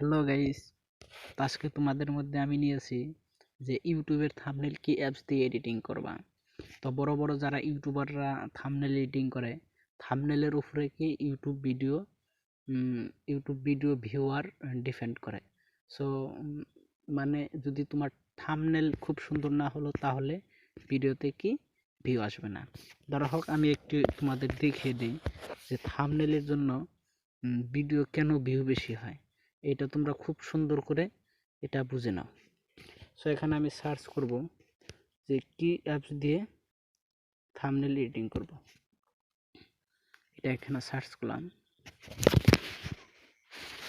Hello guys, আজকে তোমাদের মধ্যে আমি নিয়েছি যে ইউটিউবের থাম্বনেল কি অ্যাপস দিয়ে এডিটিং করবা। তো বড় বড় যারা ইউটিউবাররা থাম্বনেল এডিটিং করে, থাম্বনেলের উপরে কি ইউটিউব ভিডিও ভিউয়ার ডিপেন্ড করে। সো মানে যদি তোমার থাম্বনেল খুব সুন্দর না হলো তাহলে ভিডিওতে কি ভিউ আসবে না। ধরো হোক আমি একটু তোমাদের দেখিয়ে দিই যে থাম্বনেলের জন্য ভিডিও কেন ভিউ বেশি হয়, এটা তোমরা খুব সুন্দর করে এটা বুঝে নাও। সো এখানে আমি সার্চ করব যে কি অ্যাপস দিয়ে থাম্বনেল এডিটিং করব। এটা এখানে সার্চ করলাম।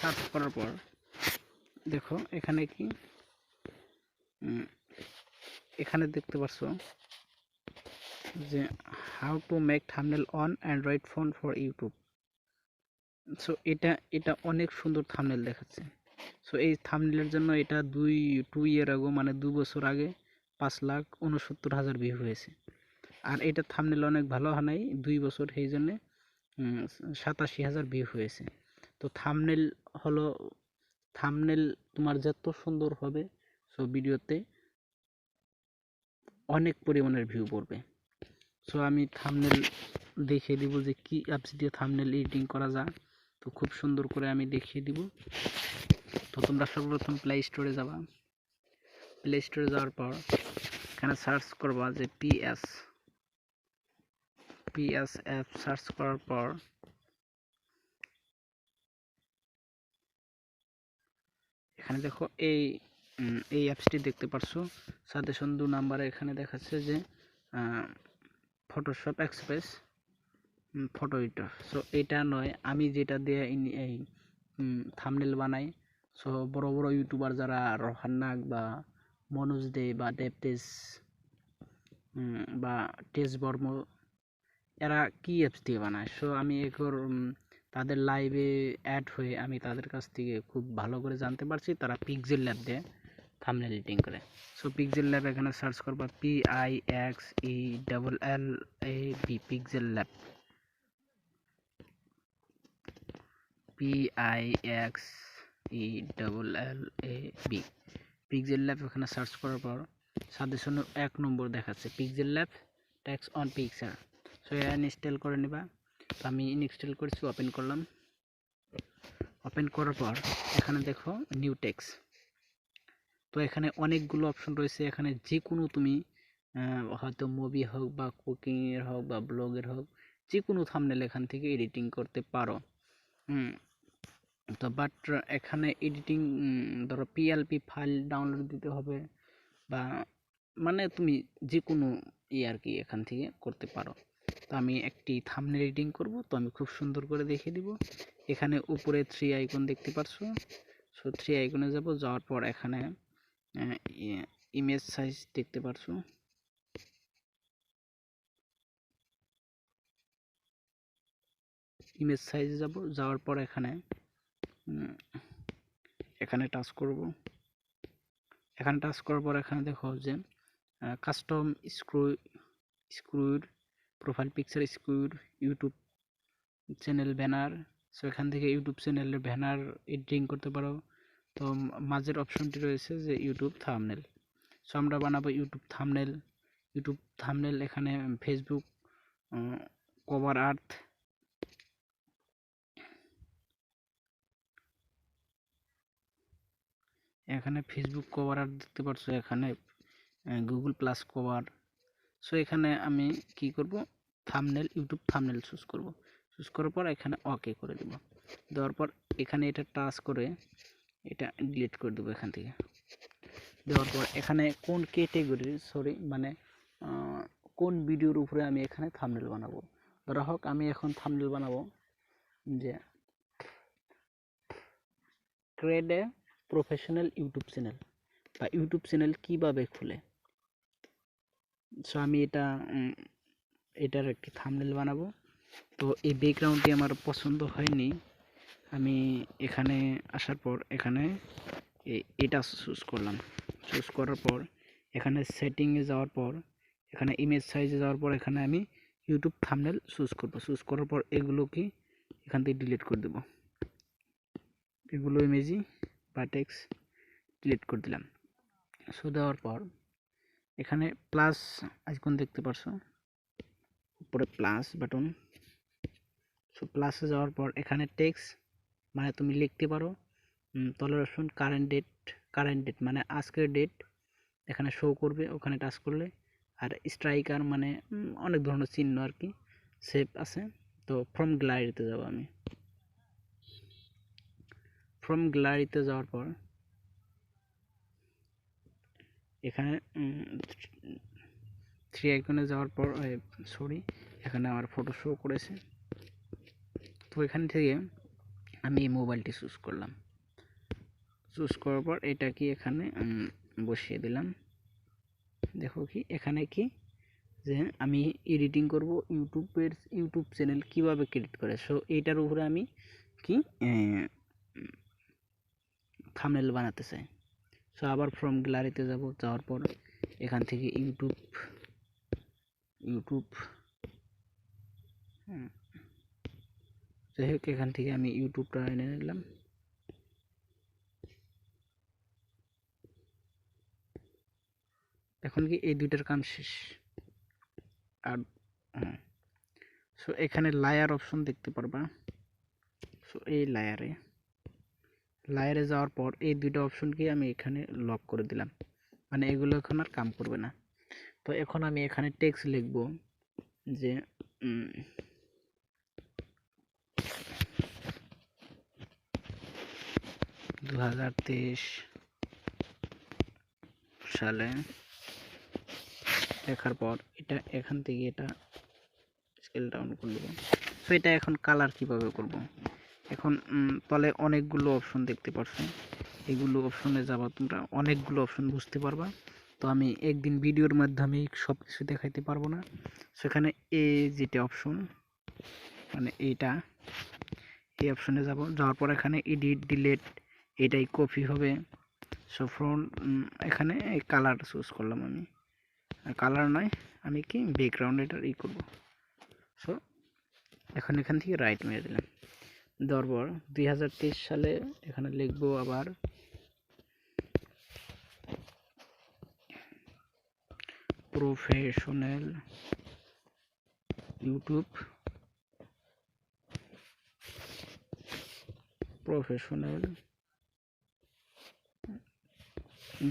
সার্চ করার পর দেখো এখানে কি এখানে দেখতে পাচ্ছ যে how to make thumbnail on Android phone for YouTube. So এটা অনেক সুন্দর থাম্বনেল দেখাচ্ছে। সো এই থাম্বনেলের জন্য এটা 2 ইয়ার আগে, মানে 2 বছর আগে 5,69,000 ভিউ হয়েছে। আর এটা থাম্বনেল অনেক ভালো হয় নাই 2 বছর, সেই জন্য 87,000 ভিউ হয়েছে। তো থাম্বনেল তোমার যত সুন্দর হবে সো ভিডিওতে অনেক পরিমাণের ভিউ পড়বে। সো আমি থাম্বনেল দেখিয়ে দিব যে কি অ্যাপস দিয়ে থাম্বনেল এডিটিং করা যায়। তো খুব সুন্দর করে আমি দেখিয়ে দিব। তো তোমরা সর্বপ্রথম প্লে স্টোরে যাবা। প্লে স্টোরে যাওয়ার পর এখানে সার্চ করবা যে পিএস অ্যাপ। সার্চ করার পর এখানে দেখো এই অ্যাপসটি দেখতে পারছো। সাজেশন 2 নাম্বারে এখানে দেখাচ্ছে যে Photoshop express photo editor. So এটা নয়, আমি যেটা দিয়ে এই থাম্বনেল বানাই। সো বড় বড় ইউটিউবার যারা রোহান্নাক বা মনোজ দে বা দেবতেজ বা তেজ বর্ম, এরা কি অ্যাপস দিয়ে বানায়। সো আমি এখন তাদের লাইভে অ্যাড হয়ে আমি তাদের কাছ থেকে খুব ভালো করে জানতে পারছি তারা পিক্সেল ল্যাব দিয়ে থাম্বনেল এডিটিং করে। সো পিক্সেল ল্যাব এখানে সার্চ করবা PIXELLAB, pixel lab, PIXELLAB, pixel lab. এখানে সার্চ করার পর সাজেশনের 1 নম্বর দেখাচ্ছে pixel lab tax on Pixar. So এটা ইনস্টল করে নেবা। তো আমি ইনস্টল করেছি, ওপেন করলাম। ওপেন করার পর এখানে দেখো নিউ টেক্স। তো এখানে অনেকগুলো অপশন রয়েছে। এখানে যে কোনো তুমি হয়তো মুভি হোক বা কুকিংয়ের হোক বা ব্লগের হোক, যে কোনো থাম্বনেল এখান থেকে এডিটিং করতে পারো। তো বাট এখানে এডিটিং ধরো পিএলপি ফাইল ডাউনলোড দিতে হবে, বা মানে তুমি যে কোনো আর কি এখান থেকে করতে পারো। তো আমি একটি থাম্বনেল এডিটিং করব, তো আমি খুব সুন্দর করে দেখিয়ে দিব। এখানে উপরে 3 আইকন দেখতে পারছো। সো 3 আইকনে যাব, যাওয়ার পর এখানে ইমেজ সাইজ দেখতে পারছো। ইমেজ সাইজ যাব, যাওয়ার পর এখানে টাচ করব। এখানে টাচ করার পর এখানে দেখো যে custom screwed profile picture screwed YouTube channel banner. So এখান থেকে ইউটিউব চ্যানেলের ব্যানার এডিটিং করতে পারো। তো মাঝের অপশনটি রয়েছে যে ইউটিউব থাম্বনেল। সো আমরা বানাবো ইউটিউব থাম্বনেল। এখানে ফেসবুক কভার আর্ট, এখানে ফেসবুক কভার আর্ট দেখতে পাচ্ছ, এখানে গুগল প্লাস কভার। সো এখানে আমি কি করব, ইউটিউব থাম্বনেল চুজ করব। চুজ করার পর এখানে ওকে করে দেব। দেওয়ার পর এখানে এটা টাচ করে এটা ডিলিট করে দেবো এখান থেকে। দেওয়ার পর এখানে কোন ক্যাটাগরি মানে কোন ভিডিওর উপরে আমি এখানে থাম্বনেল বানাবো। ধরা হোক আমি এখন থাম্বনেল বানাবো যে create a professional YouTube channel, বা ইউটিউব চ্যানেল কিভাবে খুলে। সো আমি এটার একটি থাম্বনেল বানাবো। তো এই ব্যাকগ্রাউন্ডটি আমার পছন্দ হয়নি। আমি এখানে আসার পর এখানে এটা চুজ করলাম। চুজ করার পর এখানে সেটিংয়ে যাওয়ার পর এখানে ইমেজ সাইজে যাওয়ার পর এখানে আমি ইউটিউব থাম্বনেল চুজ করব। চুজ করার পর এগুলোকে এখান থেকে ডিলিট করে দেব, এগুলো ইমেজই বা টেক্সট ডিলিট করে দিলাম। সো দেওয়ার পর এখানে প্লাস আইকন দেখতে পারছো, উপরে প্লাস বাটন। সো প্লাসে যাওয়ার পর এখানে টেক্সট মানে তুমি লিখতে পারো, তলের অপশন কারেন্ট ডেট মানে আজকের ডেট এখানে শো করবে ওখানে টাচ করলে। আর স্ট্রাইকার মানে অনেক ধরনের চিহ্ন আর কি সেভ আছে। তো ফ্রম গ্যালারিতে যাব আমি। ফ্রম গ্যালারিতে যাওয়ার পর এখানে থ্রি আইকনে যাওয়ার পর সরি এখানে আমার ফটো শো করেছে। তো এখান থেকে আমি এই মোবাইলটি চুজ করলাম। চুজ করার পর এটা কি এখানে বসিয়ে দিলাম। দেখো কি এখানে কি যে আমি এডিটিং করব ইউটিউব চ্যানেল কিভাবে ক্রিয়েট করে। সো এইটার উপরে আমি কি থাম্বনেল বানাতে চাই। সো আবার ফ্রম গ্যালারিতে যাব, যাওয়ার পর এখান থেকে ইউটিউব যাই হোক এখান থেকে আমি ইউটিউবটা এনে নিলাম। এখন কি এই দুইটার কাম শেষ। আর সো এখানে লায়ার অপশন দেখতে পারবা। সো এই লায়ারে যাওয়ার পর এই দুইটা অপশনকে আমি এখানে লক করে দিলাম, মানে এগুলো এখন আর কাম করবে না। তো এখন আমি এখানে টেক্সট লিখব যে 2023 সালে লেখার পর এটা এখান থেকে এটা স্কেল ডাউন করে দেব। সো এটা এখন কালার কিভাবে করব। এখন তলে অনেকগুলো অপশন দেখতে পাচ্ছ, এগুলো অপশনে যাবা তোমরা অনেকগুলো অপশন বুঝতে পারবা। তো আমি একদিন ভিডিওর মাধ্যমে সব কিছু দেখাইতে পারবো না। সেখানে এই যেটা অপশন মানে এই অপশনে যাব, যাওয়ার পর এখানে এডিট ডিলেট এটাই কপি হবে। সো ফ্রন্ট এখানে এই কালার চুজ করলাম আমি, কালার নয় আমি কি ব্যাকগ্রাউন্ড এটার করব। সো এখন এখান থেকে রাইট মেরে দিলাম। দেওয়ার পর 2023 সালে এখানে লিখবো আবার প্রফেশনাল ইউটিউব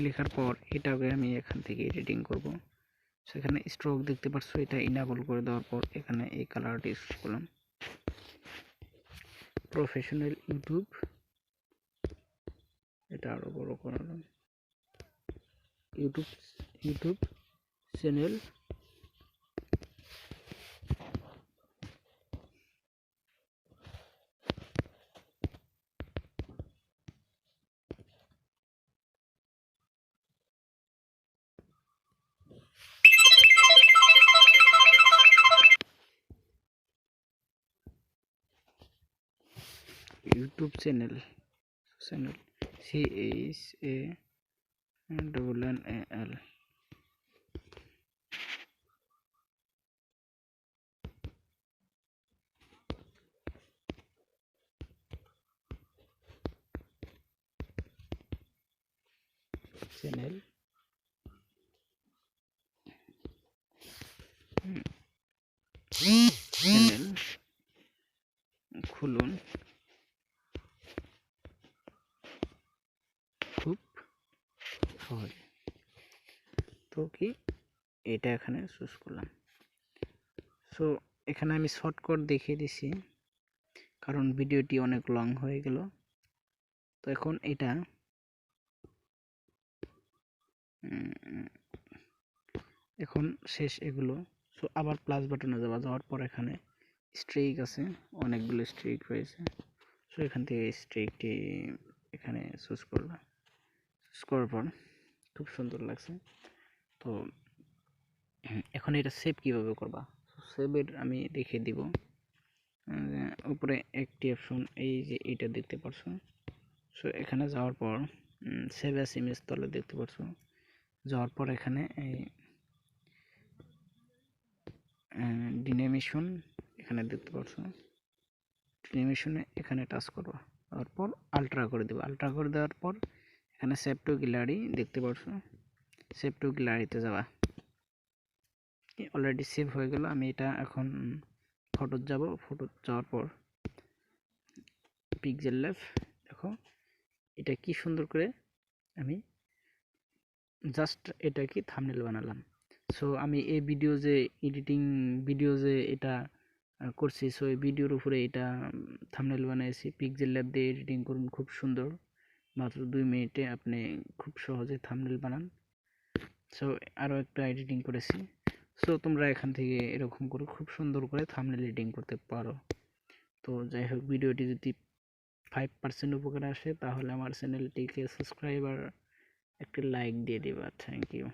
লেখার পর এটাকে আমি এখান থেকে এডিটিং করব। সেখানে স্ট্রোক দেখতে পাচ্ছ, এটা ইনেবল করে দেওয়ার পর এখানে এই কালারটি ইউজ করলাম প্রফেশনাল ইউটিউব, এটা আরো বড় করলাম YouTube channel channel CHANNAL channel খুলুন খুব সহজ। তো কি এটা এখানে চুজ করলাম। সো এখানে আমি শর্টকাট দেখিয়ে দিছি কারণ ভিডিওটি অনেক লং হয়ে গেল। তো এখন এটা এখন শেষ এগুলো। সো আবার প্লাস বাটনে যাওয়ার পর এখানে স্ট্রিক আছে, অনেকগুলো স্ট্রিক রয়েছে। সো এখান থেকে স্ট্রিকটি এখানে চুজ করলাম। চুজ করার পর খুব সুন্দর লাগছে। তো এখন এটা সেভ কিভাবে করবা, সেভের আমি দেখিয়ে দিব। উপরে একটি অপশন এই যে এটা দেখতে পাচ্ছ। সো এখানে যাওয়ার পর সেভ অ্যাজ ইমেজ তলে দেখতে পাচ্ছ। যাওয়ার পর এখানে এই ডিনেমিশন এখানে দেখতে পাচ্ছ, ডিনেমিশনে এখানে টাচ করবা। তারপর আলট্রা করে দেবো। আলট্রা করে দেওয়ার পর এখানে সেভ টু গ্যালারি দেখতে পাচ্ছ, সেভ টু গ্যালারিতে যাবা। অলরেডি সেভ হয়ে গেল। আমি এটা এখন ফটো যাব, ফটো যাওয়ার পর পিক্সেল ল্যাব, দেখো এটা কি সুন্দর করে আমি জাস্ট এটা কি থাম্বনেল বানালাম। সো আমি এই ভিডিও যে এডিটিং ভিডিও যে এটা করছি, সো এই ভিডিওর উপরে এটা থাম্বনেল বানিয়েছি। পিক্সেল ল্যাব দিয়ে এডিটিং করুন, খুব সুন্দর, মাত্র 2 মিনিটে আপনি খুব সহজে থাম্বনেল বানান। সো আরও একটা এডিটিং করেছি। সো তোমরা এখান থেকে এরকম করে খুব সুন্দর করে থাম্বনেল এডিটিং করতে পারো। তো যাই হোক, ভিডিওটি যদি 5% উপকার আসে তাহলে আমার চ্যানেলটিকে সাবস্ক্রাইব আর একটা লাইক দিয়ে দিবা। Thank you.